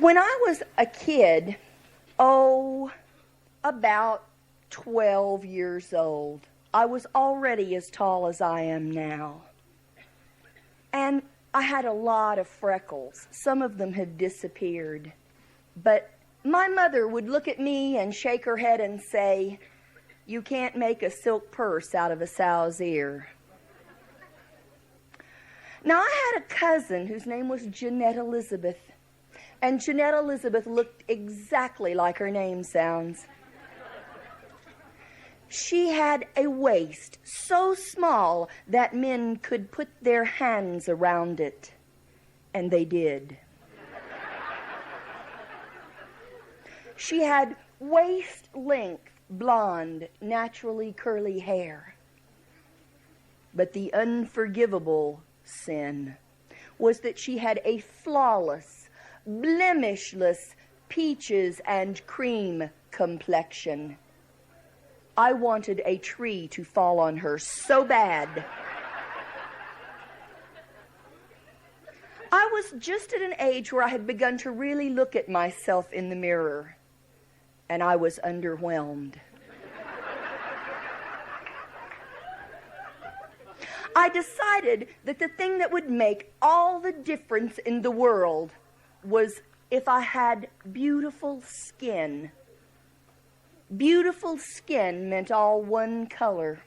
When I was a kid, about 12 years old, I was already as tall as I am now. And I had a lot of freckles. Some of them have disappeared. But my mother would look at me and shake her head and say, "You can't make a silk purse out of a sow's ear." Now, I had a cousin whose name was Jeanette Elizabeth. And Jeanette Elizabeth looked exactly like her name sounds. She had a waist so small that men could put their hands around it. And they did. She had waist-length, blonde, naturally curly hair. But the unforgivable sin was that she had a flawless, blemishless, peaches and cream complexion. I wanted a tree to fall on her so bad. I was just at an age where I had begun to really look at myself in the mirror, and I was underwhelmed. I decided that the thing that would make all the difference in the world was if I had beautiful skin. Beautiful skin meant all one color.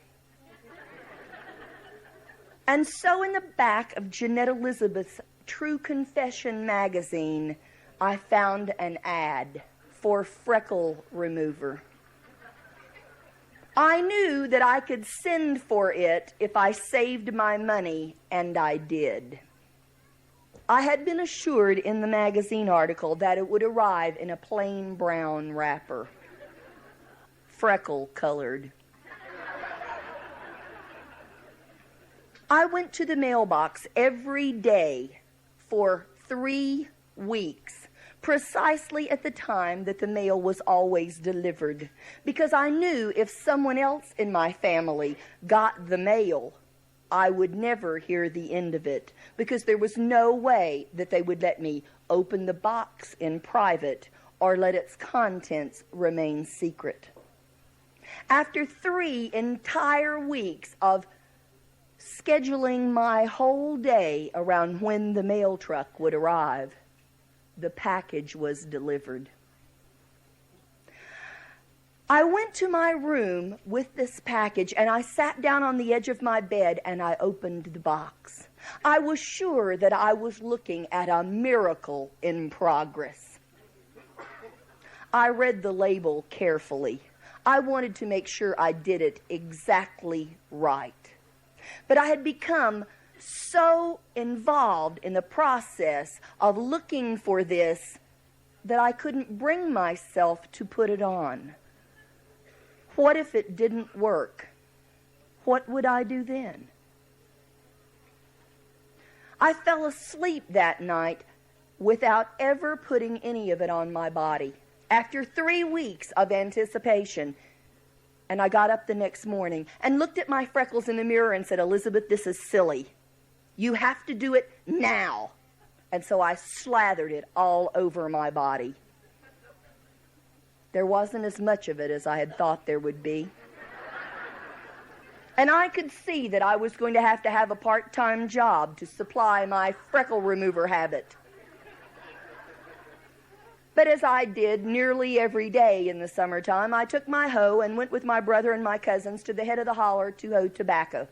And so in the back of Jeanette Elizabeth's True Confession magazine, I found an ad for freckle remover. I knew that I could send for it if I saved my money, and I did. I had been assured in the magazine article that it would arrive in a plain brown wrapper, freckle-colored. I went to the mailbox every day for 3 weeks, precisely at the time that the mail was always delivered, because I knew if someone else in my family got the mail, I would never hear the end of it, because there was no way that they would let me open the box in private or let its contents remain secret. After 3 entire weeks of scheduling my whole day around when the mail truck would arrive, the package was delivered. I went to my room with this package, and I sat down on the edge of my bed and I opened the box. I was sure that I was looking at a miracle in progress. I read the label carefully. I wanted to make sure I did it exactly right. But I had become so involved in the process of looking for this that I couldn't bring myself to put it on. What if it didn't work? What would I do then? I fell asleep that night without ever putting any of it on my body. After 3 weeks of anticipation, and I got up the next morning and looked at my freckles in the mirror and said, "Elizabeth, this is silly. You have to do it now." And so I slathered it all over my body. There wasn't as much of it as I had thought there would be. And I could see that I was going to have a part-time job to supply my freckle remover habit. But as I did nearly every day in the summertime, I took my hoe and went with my brother and my cousins to the head of the holler to hoe tobacco.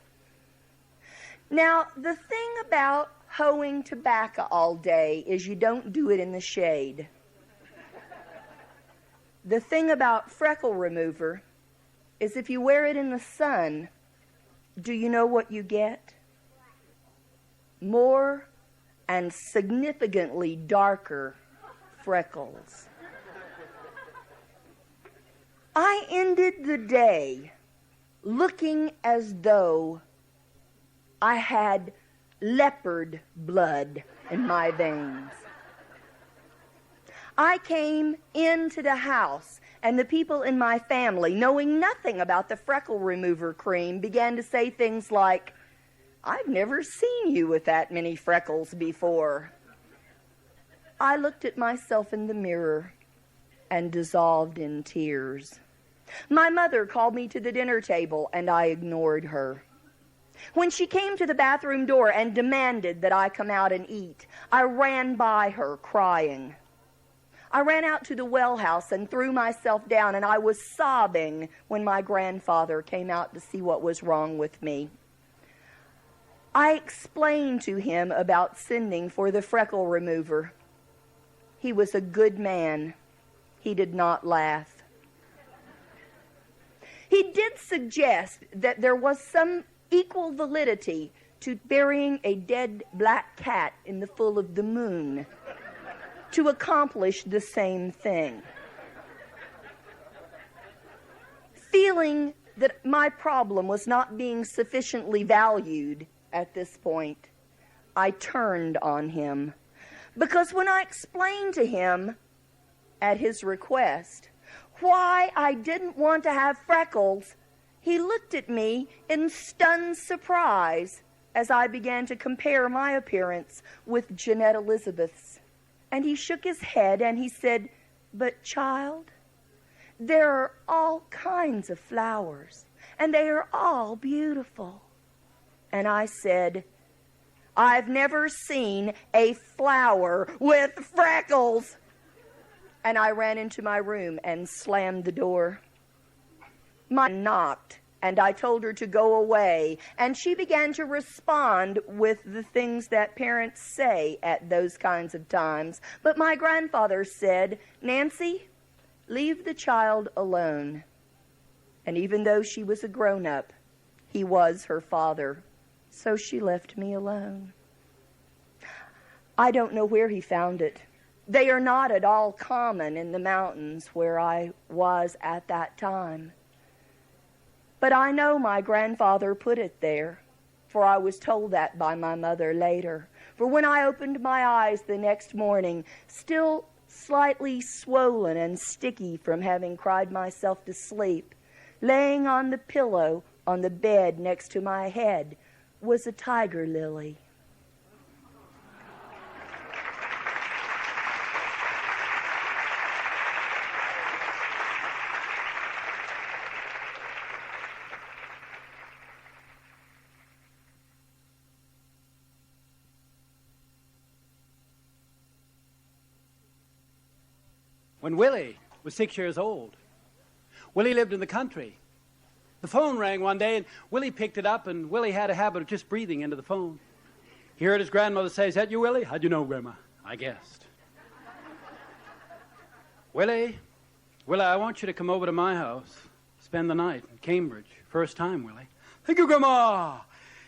Now, the thing about hoeing tobacco all day is you don't do it in the shade. The thing about freckle remover is if you wear it in the sun, do you know what you get? More and significantly darker freckles. I ended the day looking as though I had leopard blood in my veins. I came into the house, and the people in my family, knowing nothing about the freckle remover cream, began to say things like, "I've never seen you with that many freckles before." I looked at myself in the mirror and dissolved in tears. My mother called me to the dinner table, and I ignored her. When she came to the bathroom door and demanded that I come out and eat, I ran by her crying. I ran out to the well house and threw myself down, and I was sobbing when my grandfather came out to see what was wrong with me. I explained to him about sending for the Freckle remover. He was a good man. He did not laugh. He did suggest that there was some equal validity to burying a dead black cat in the full of the moon to accomplish the same thing. Feeling that my problem was not being sufficiently valued at this point, I turned on him. Because when I explained to him, at his request, why I didn't want to have freckles, he looked at me in stunned surprise as I began to compare my appearance with Jeanette Elizabeth's. And he shook his head and he said, "But child, there are all kinds of flowers, and they are all beautiful." And I said, "I've never seen a flower with freckles." And I ran into my room and slammed the door. My knocked, and I told her to go away, and she began to respond with the things that parents say at those kinds of times. But my grandfather said, "Nancy, leave the child alone." And even though she was a grown-up, he was her father, so she left me alone. I don't know where he found it. They are not at all common in the mountains where I was at that time. But I know my grandfather put it there, for I was told that by my mother later. For when I opened my eyes the next morning, still slightly swollen and sticky from having cried myself to sleep, laying on the pillow on the bed next to my head was a tiger lily. When Willie was 6 years old, Willie lived in the country. The phone rang one day, and Willie picked it up, and Willie had a habit of just breathing into the phone. He heard his grandmother say, "Is that you, Willie?" "How'd you know, Grandma?" "I guessed." Willie, I want you to come over to my house, spend the night in Cambridge. First time, Willie." "Thank you, Grandma."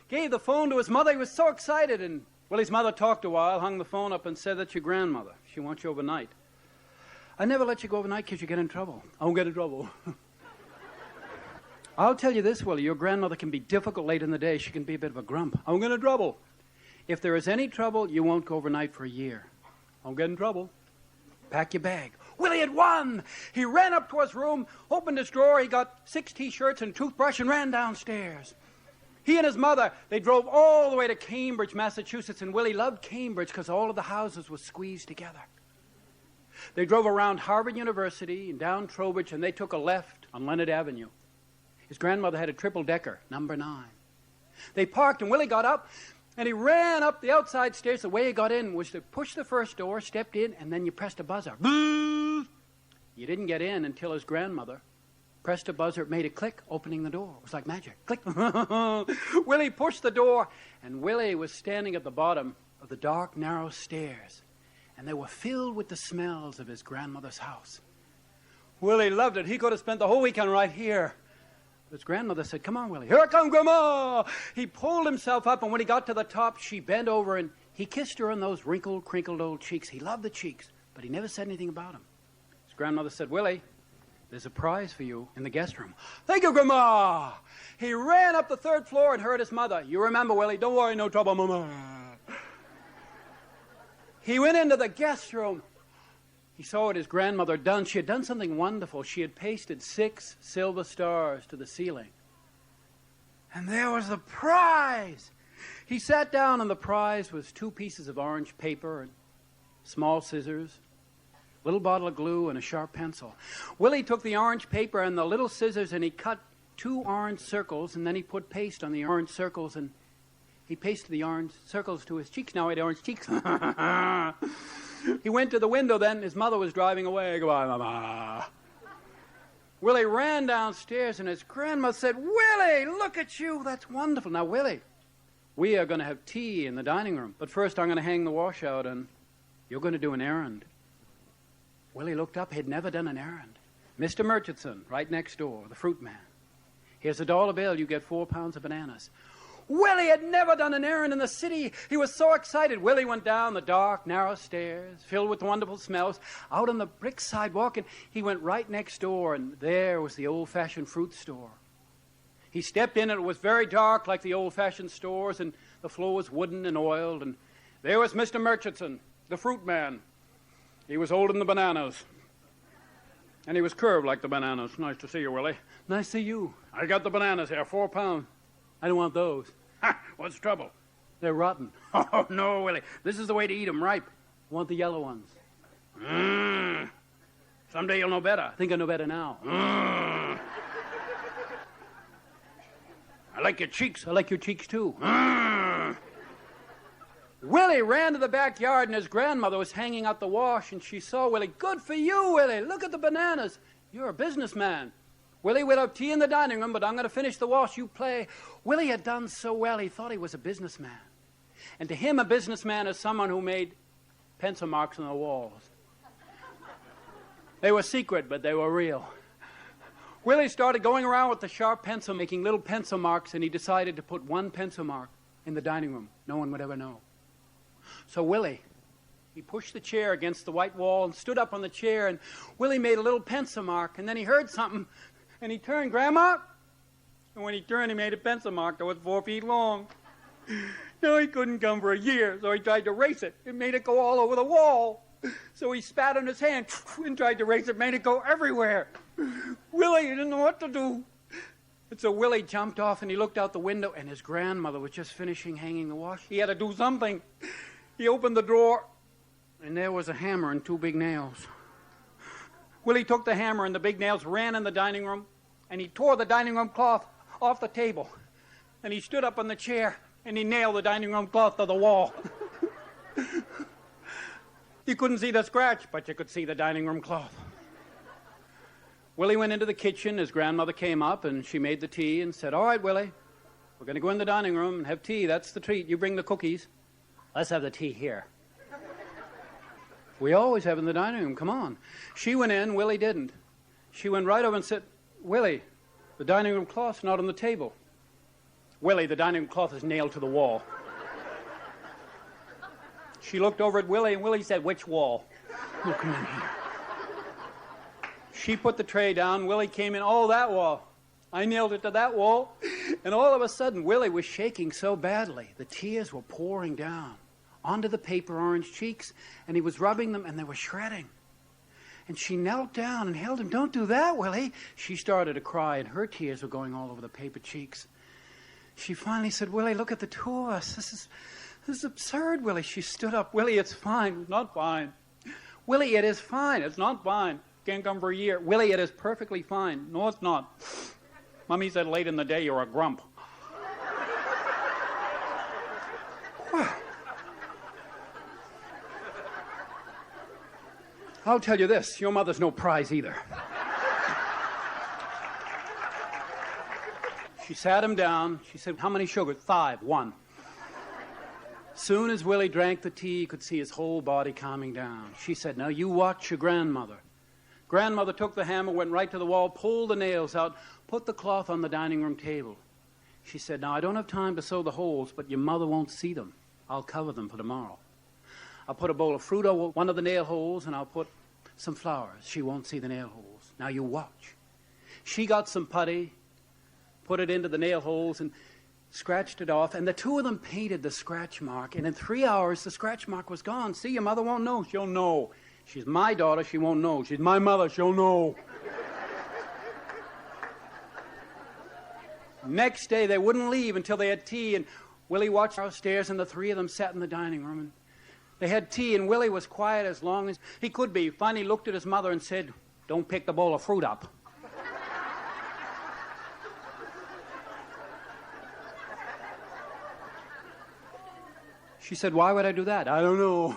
Gave the phone to his mother. He was so excited, and Willie's mother talked a while, hung the phone up, and said, "That's your grandmother. She wants you overnight." "I never let you go overnight because you get in trouble." "I won't get in trouble." "I'll tell you this, Willie, your grandmother can be difficult late in the day. She can be a bit of a grump." "I won't get in trouble." "If there is any trouble, you won't go overnight for a year." "I won't get in trouble." "Pack your bag." Willie had won. He ran up to his room, opened his drawer, he got 6 T-shirts and a toothbrush and ran downstairs. He and his mother, they drove all the way to Cambridge, Massachusetts, and Willie loved Cambridge because all of the houses were squeezed together. They drove around Harvard University and down Trowbridge, and they took a left on Leonard Avenue. His grandmother had a triple-decker, number 9. They parked, and Willie got up, and he ran up the outside stairs. The way he got in was to push the first door, stepped in, and then you pressed a buzzer. Boo! You didn't get in until his grandmother pressed a buzzer. It made a click, opening the door. It was like magic. Click. Willie pushed the door, and Willie was standing at the bottom of the dark, narrow stairs. And they were filled with the smells of his grandmother's house. Willie loved it. He could have spent the whole weekend right here. His grandmother said, "Come on, Willie." "Here I come, Grandma." He pulled himself up, and when he got to the top, she bent over, and he kissed her on those wrinkled, crinkled old cheeks. He loved the cheeks, but he never said anything about them. His grandmother said, "Willie, there's a prize for you in the guest room." "Thank you, Grandma." He ran up the 3rd floor and heard his mother. "You remember, Willie, don't worry, no trouble, Mama." He went into the guest room. He saw what his grandmother had done. She had done something wonderful. She had pasted 6 silver stars to the ceiling. And there was the prize. He sat down, and the prize was 2 pieces of orange paper and small scissors, little bottle of glue, and a sharp pencil. Willie took the orange paper and the little scissors, and he cut 2 orange circles, and then he put paste on the orange circles, and he pasted the orange circles to his cheeks. Now he had orange cheeks. He went to the window then. His mother was driving away. Goodbye, Mama. Willie ran downstairs, and his grandma said, Willie, look at you. That's wonderful. Now, Willie, we are going to have tea in the dining room. But first I'm going to hang the wash out, and you're going to do an errand. Willie looked up. He'd never done an errand. Mr. Murchison, right next door, the fruit man. Here's $1 bill. You get 4 pounds of bananas. Willie had never done an errand in the city. He was so excited. Willie went down the dark, narrow stairs, filled with wonderful smells, out on the brick sidewalk, and he went right next door, and there was the old-fashioned fruit store. He stepped in, and it was very dark, like the old-fashioned stores, and the floor was wooden and oiled, and there was Mr. Murchison, the fruit man. He was holding the bananas, and he was curved like the bananas. Nice to see you, Willie. Nice to see you. I got the bananas here, 4 pounds. I don't want those. Ha! What's the trouble? They're rotten. Oh, no, Willie. This is the way to eat them ripe. I want the yellow ones. Someday you'll know better. I think I know better now. I like your cheeks. I like your cheeks, too. Willie ran to the backyard, and his grandmother was hanging out the wash, and she saw Willie. Good for you, Willie. Look at the bananas. You're a businessman. Willie, we'll have tea in the dining room, but I'm going to finish the wash. You play. Willie had done so well, he thought he was a businessman. And to him, a businessman is someone who made pencil marks on the walls. They were secret, but they were real. Willie started going around with the sharp pencil, making little pencil marks, and he decided to put 1 pencil mark in the dining room. No one would ever know. So Willie, he pushed the chair against the white wall and stood up on the chair, and Willie made a little pencil mark, and then he heard something. And he turned, Grandma? And when he turned, he made a pencil mark that was 4 feet long. No, he couldn't come for a year, so he tried to erase it. It made it go all over the wall. So he spat on his hand and tried to erase it, made it go everywhere. Willie, he didn't know what to do. And so Willie jumped off, and he looked out the window, and his grandmother was just finishing hanging the wash. He had to do something. He opened the drawer, and there was a hammer and 2 big nails. Willie took the hammer and the big nails, ran in the dining room, and he tore the dining room cloth off the table. And he stood up on the chair, and he nailed the dining room cloth to the wall. You couldn't see the scratch, but you could see the dining room cloth. Willie went into the kitchen. His grandmother came up, and she made the tea and said, All right, Willie, we're going to go in the dining room and have tea. That's the treat. You bring the cookies. Let's have the tea here. We always have in the dining room. Come on. She went in. Willie didn't. She went right over and said, Willie, the dining room cloth's not on the table. Willie, the dining room cloth is nailed to the wall. She looked over at Willie, and Willie said, Which wall? Oh, come in here. She put the tray down. Willie came in. Oh, that wall. I nailed it to that wall. And all of a sudden, Willie was shaking so badly. The tears were pouring down onto the paper orange cheeks, and he was rubbing them, and they were shredding. And she knelt down and held him. Don't do that, Willie. She started to cry, and her tears were going all over the paper cheeks. She finally said, Willie, look at the 2 of us. This is absurd, Willie. She stood up. Willie, it's fine. It's not fine. Willie, it is fine. It's not fine. Can't come for a year. Willie, it is perfectly fine. No, it's not. Mommy said late in the day you're a grump. I'll tell you this, your mother's no prize either. She sat him down. She said, How many sugars? 5. 1. Soon as Willie drank the tea, you could see his whole body calming down. She said, Now you watch your grandmother. Grandmother took the hammer, went right to the wall, pulled the nails out, put the cloth on the dining room table. She said, Now I don't have time to sew the holes, but your mother won't see them. I'll cover them for tomorrow. I'll put a bowl of fruit over one of the nail holes, and I'll put some flowers. She won't see the nail holes. Now you watch. She got some putty, put it into the nail holes, and scratched it off. And the 2 of them painted the scratch mark. And in 3 hours, the scratch mark was gone. See, your mother won't know. She'll know. She's my daughter. She won't know. She's my mother. She'll know. Next day, they wouldn't leave until they had tea. And Willie watched downstairs, and the 3 of them sat in the dining room. And They had tea, and Willie was quiet as long as he could be. Finally looked at his mother and said, "Don't pick the bowl of fruit up." She said, "Why would I do that?" "I don't know."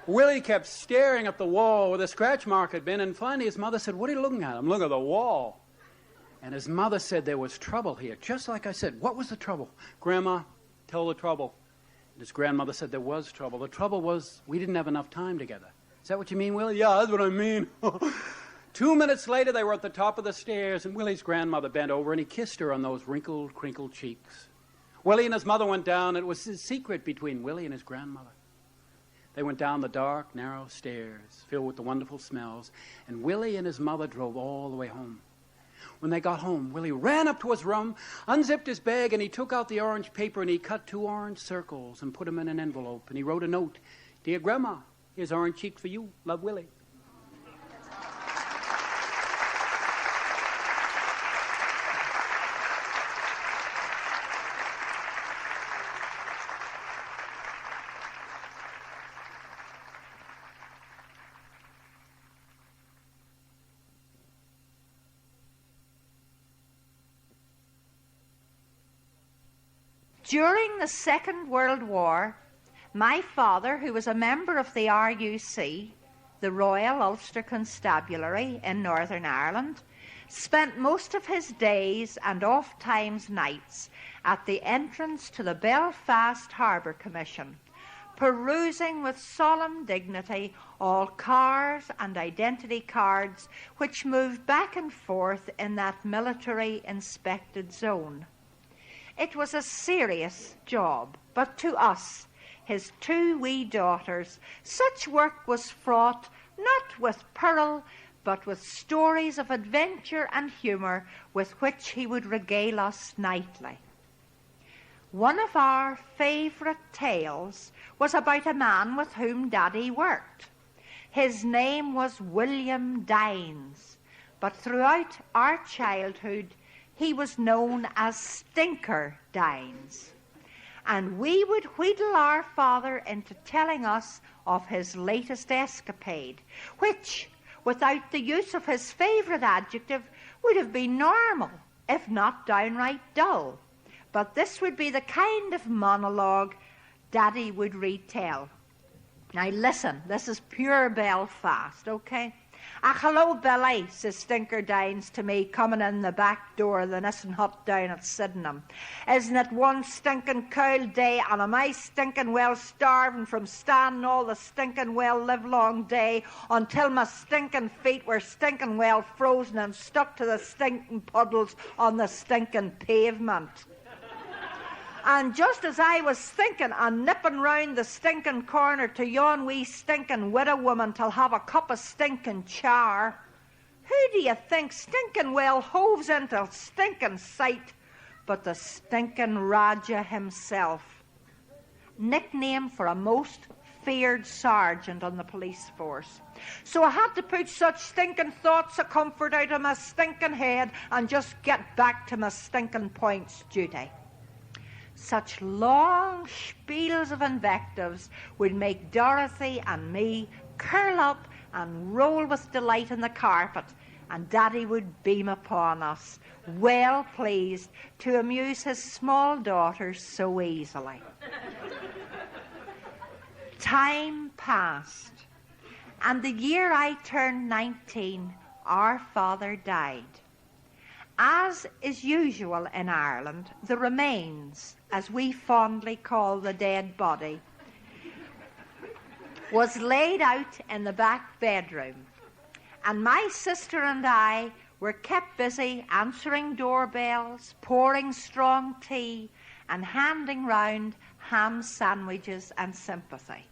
Willie kept staring at the wall where the scratch mark had been, and finally his mother said, "What are you looking at?" "I'm looking at the wall." And his mother said there was trouble here, just like I said. "What was the trouble?" "Grandma, tell the trouble." And his grandmother said there was trouble. The trouble was we didn't have enough time together. "Is that what you mean, Willie?" "Yeah, that's what I mean." 2 minutes later, they were at the top of the stairs, and Willie's grandmother bent over, and he kissed her on those wrinkled, crinkled cheeks. Willie and his mother went down, and it was a secret between Willie and his grandmother. They went down the dark, narrow stairs, filled with the wonderful smells, and Willie and his mother drove all the way home. When they got home, Willie ran up to his room, unzipped his bag, and he took out the orange paper, and he cut 2 orange circles and put them in an envelope, and he wrote a note. "Dear Grandma, here's orange cheeks for you. Love, Willie." During the Second World War, my father, who was a member of the RUC, the Royal Ulster Constabulary in Northern Ireland, spent most of his days and oft-times nights at the entrance to the Belfast Harbour Commission, perusing with solemn dignity all cars and identity cards which moved back and forth in that military-inspected zone. It was a serious job, but to us, his 2 wee daughters, such work was fraught not with peril, but with stories of adventure and humour with which he would regale us nightly. One of our favourite tales was about a man with whom Daddy worked. His name was William Dines, but throughout our childhood, he was known as Stinker Dines. And we would wheedle our father into telling us of his latest escapade, which, without the use of his favourite adjective, would have been normal, if not downright dull. But this would be the kind of monologue Daddy would retell. Now listen, this is pure Belfast, okay? "Ah, hello, Billy," says Stinker Dines to me, coming in the back door of the Nissen hut down at Sydenham. "Isn't it one stinking cold day, and am I stinking well starving from standing all the stinking well livelong day until my stinking feet were stinking well frozen and stuck to the stinking puddles on the stinking pavement? And just as I was thinking and nipping round the stinking corner to yon wee stinking widow woman to have a cup of stinking char, who do you think stinking well hoves into stinking sight but the stinking Raja himself, nickname for a most feared sergeant on the police force. So I had to put such stinking thoughts of comfort out of my stinking head and just get back to my stinking points duty." Such long spiels of invectives would make Dorothy and me curl up and roll with delight on the carpet, and Daddy would beam upon us, well pleased to amuse his small daughters so easily. Time passed, and the year I turned 19, our father died. As is usual in Ireland, the remains, as we fondly call the dead body, was laid out in the back bedroom, and my sister and I were kept busy answering doorbells, pouring strong tea, and handing round ham sandwiches and sympathy.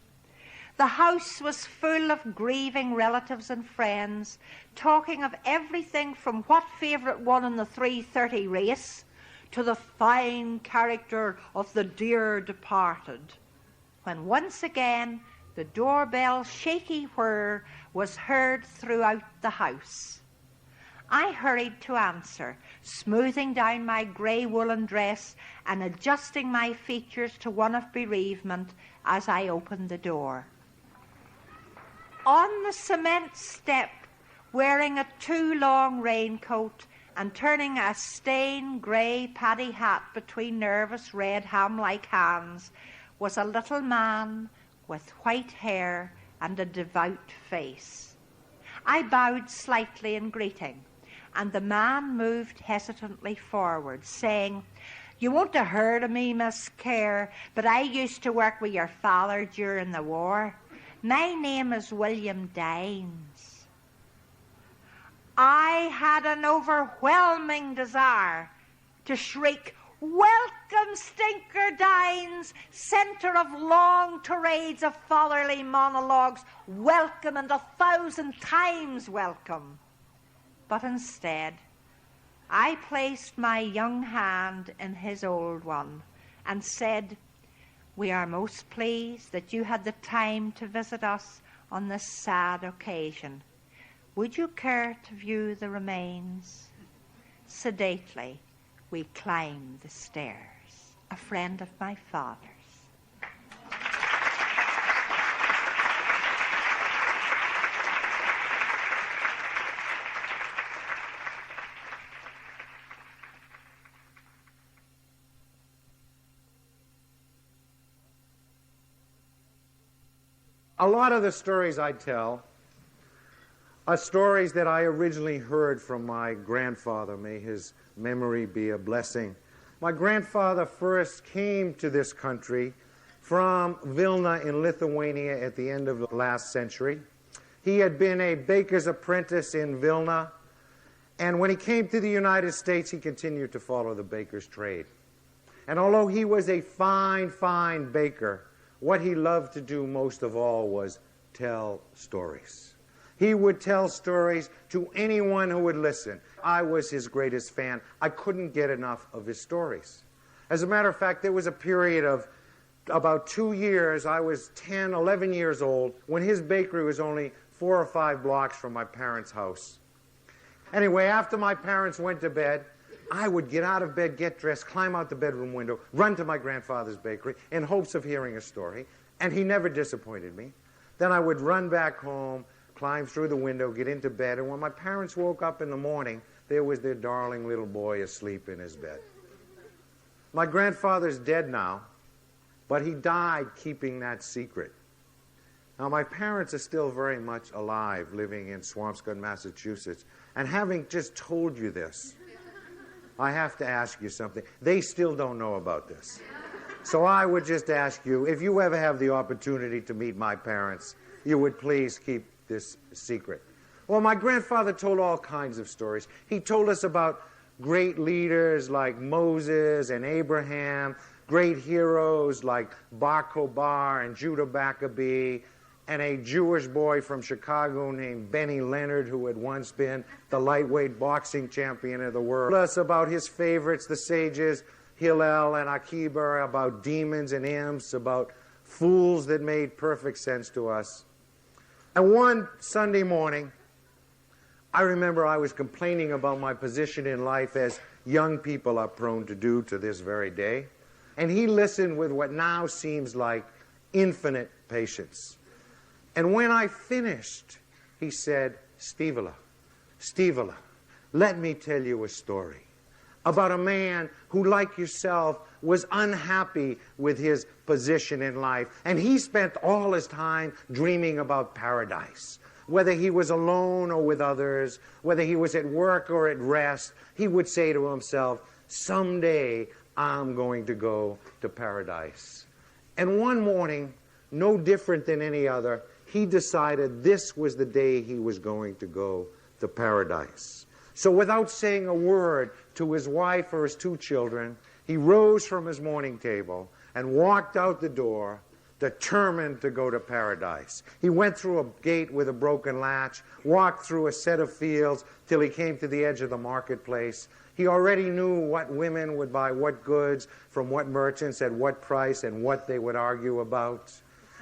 The house was full of grieving relatives and friends, talking of everything from what favourite won in the 3:30 race to the fine character of the dear departed, when once again the doorbell's shaky whir was heard throughout the house. I hurried to answer, smoothing down my grey woolen dress and adjusting my features to one of bereavement as I opened the door. On the cement step, wearing a too-long raincoat and turning a stained grey paddy hat between nervous red ham-like hands, was a little man with white hair and a devout face. I bowed slightly in greeting, and the man moved hesitantly forward, saying, "You won't have heard of me, Miss Kerr, but I used to work with your father during the war. My name is William Dines." I had an overwhelming desire to shriek, "Welcome, Stinker Dines, centre of long tirades of fatherly monologues, welcome and 1,000 times welcome." But instead, I placed my young hand in his old one and said, "We are most pleased that you had the time to visit us on this sad occasion. Would you care to view the remains?" Sedately, we climbed the stairs, a friend of my father's. A lot of the stories I tell are stories that I originally heard from my grandfather. May his memory be a blessing. My grandfather first came to this country from Vilna in Lithuania at the end of the last century. He had been a baker's apprentice in Vilna, and when he came to the United States, he continued to follow the baker's trade. And although he was a fine, fine baker, what he loved to do most of all was tell stories. He would tell stories to anyone who would listen. I was his greatest fan. I couldn't get enough of his stories. As a matter of fact, there was a period of about 2 years, I was 10, 11 years old, when his bakery was only 4 or 5 blocks from my parents' house. Anyway, after my parents went to bed, I would get out of bed, get dressed, climb out the bedroom window, run to my grandfather's bakery in hopes of hearing a story, and he never disappointed me. Then I would run back home, climb through the window, get into bed, and when my parents woke up in the morning, there was their darling little boy asleep in his bed. My grandfather's dead now, but he died keeping that secret. Now, my parents are still very much alive, living in Swampscott, Massachusetts, and having just told you this, I have to ask you something. They still don't know about this. So I would just ask you, if you ever have the opportunity to meet my parents, you would please keep this secret. Well, my grandfather told all kinds of stories. He told us about great leaders like Moses and Abraham, great heroes like Bar Kokhba and Judah Maccabee, and a Jewish boy from Chicago named Benny Leonard, who had once been the lightweight boxing champion of the world. Told us about his favorites, the sages Hillel and Akiba, about demons and imps, about fools that made perfect sense to us. And one Sunday morning, I remember I was complaining about my position in life, as young people are prone to do to this very day. And he listened with what now seems like infinite patience. And when I finished, he said, Stevela, let me tell you a story about a man who, like yourself, was unhappy with his position in life. And he spent all his time dreaming about paradise. Whether he was alone or with others, whether he was at work or at rest, he would say to himself, someday I'm going to go to paradise. And one morning, no different than any other, he decided this was the day he was going to go to paradise. So without saying a word to his wife or his 2 children, he rose from his morning table and walked out the door, determined to go to paradise. He went through a gate with a broken latch, walked through a set of fields till he came to the edge of the marketplace. He already knew what women would buy what goods, from what merchants, at what price, and what they would argue about.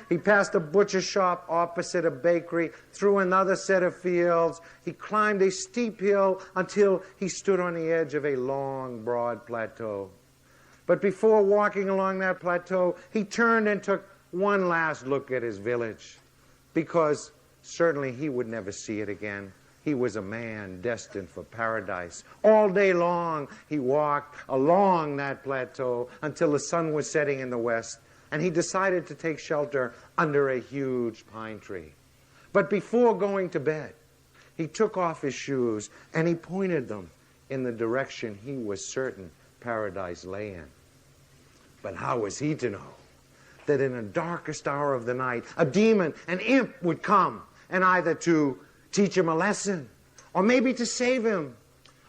He passed a butcher shop opposite a bakery, through another set of fields. He climbed a steep hill until he stood on the edge of a long, broad plateau. But before walking along that plateau, he turned and took one last look at his village, because certainly he would never see it again. He was a man destined for paradise. All day long, he walked along that plateau until the sun was setting in the west, and he decided to take shelter under a huge pine tree. But before going to bed, he took off his shoes and he pointed them in the direction he was certain paradise lay in. But how was he to know that in the darkest hour of the night, a demon, an imp, would come, and either to teach him a lesson, or maybe to save him,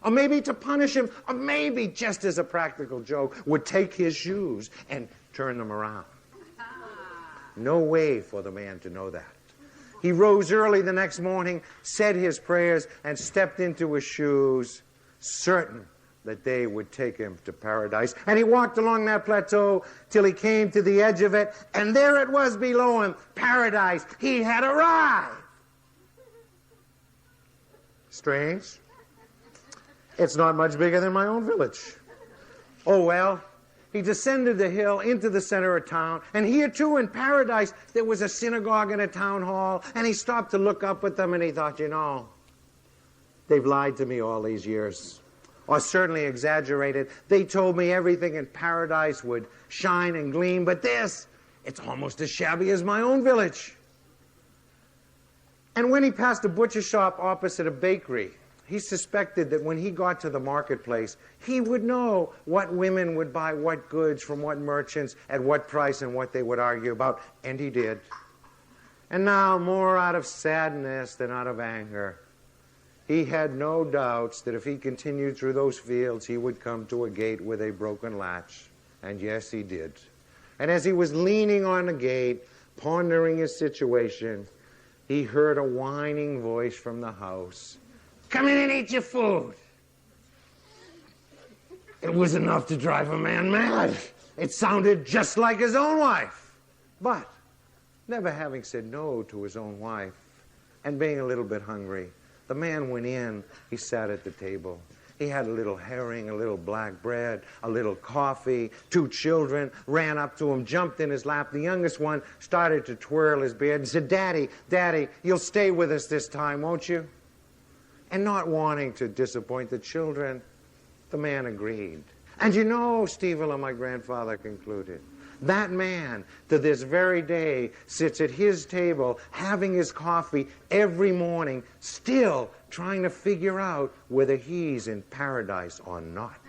or maybe to punish him, or maybe, just as a practical joke, would take his shoes and turn them around? No way for the man to know that. He rose early the next morning, said his prayers, and stepped into his shoes, certain that they would take him to paradise. And he walked along that plateau till he came to the edge of it, and there it was below him, paradise. He had arrived. Strange. It's not much bigger than my own village. Oh, well, he descended the hill into the center of town, and here, too, in paradise, there was a synagogue and a town hall, and he stopped to look up at them, and he thought, you know, they've lied to me all these years, or certainly exaggerated. They told me everything in paradise would shine and gleam, but this, it's almost as shabby as my own village. And when he passed a butcher shop opposite a bakery, he suspected that when he got to the marketplace, he would know what women would buy what goods from what merchants at what price and what they would argue about, and he did. And now, more out of sadness than out of anger, he had no doubts that if he continued through those fields, he would come to a gate with a broken latch. And yes, he did. And as he was leaning on the gate, pondering his situation, he heard a whining voice from the house. Come in and eat your food. It was enough to drive a man mad. It sounded just like his own wife. But, never having said no to his own wife, and being a little bit hungry, the man went in. He sat at the table. He had a little herring, a little black bread, a little coffee. 2 children ran up to him, jumped in his lap. The youngest one started to twirl his beard and said, Daddy, Daddy, you'll stay with us this time, won't you? And not wanting to disappoint the children, the man agreed. And you know, Stephen, my grandfather concluded, that man, to this very day, sits at his table having his coffee every morning, still trying to figure out whether he's in paradise or not.